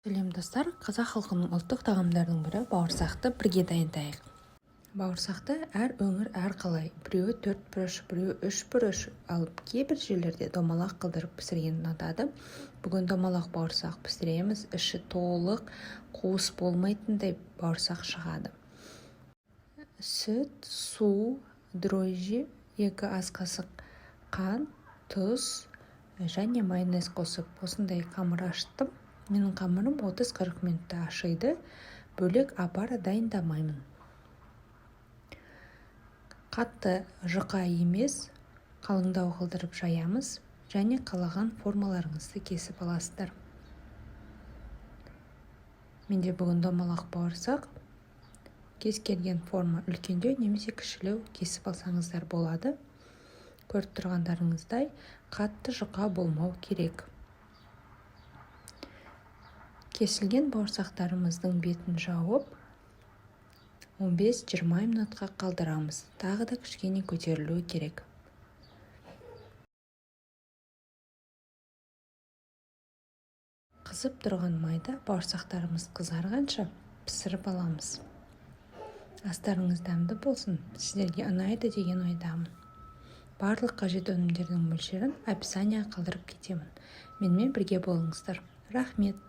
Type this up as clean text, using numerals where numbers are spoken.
Сәлем достар, қазақ халқының ұлттық тағамдарының бірі бауырсақты бірге дайындайық. Бауырсақты әр өңір әр қалай, біреуі 4 бұрыш, біреуі 3 бұрыш алып, кейбір жерлерде домалақ қылдырып пісірген ұнатады. Бүгін домалақ бауырсақ пісіреміз, іші толық, қуыс болмайтындай бауырсақ шығады. Сүт, су, дрожжи, 2 ас қасық қант, тұз және майонез қосып, осындай қамыр аштым. Менің қамырым 30-40 минутта ашиды, бөлек апара дайындамаймын. Қатты жұқа емес, қалыңдау қылдырып жаямыз және қалаған формаларыңызды кесіп аласыздар. Менде бүгін домалақ бауырсақ, кез келген форма үлкендеу немесе кішілеу кесіп алсаңыздар болады. Көріп тұрғандарыңыздай қатты жұқа болмау керек. Кесілген бауырсақтарымыздың бетін жауып 15-20 минутқа қалдырамыз. Тағы да кішкене көтерілуі керек. Қызып тұрған майда бауырсақтарымыз қызарғанша пісіріп аламыз. Астарыңыз дәмді болсын, сіздерге ұнайды деген ойдамын. Барлық қажет өнімдердің мөлшерін описанияға қалдырып кетемін. Менімен бірге болыңыздар. Рахмет.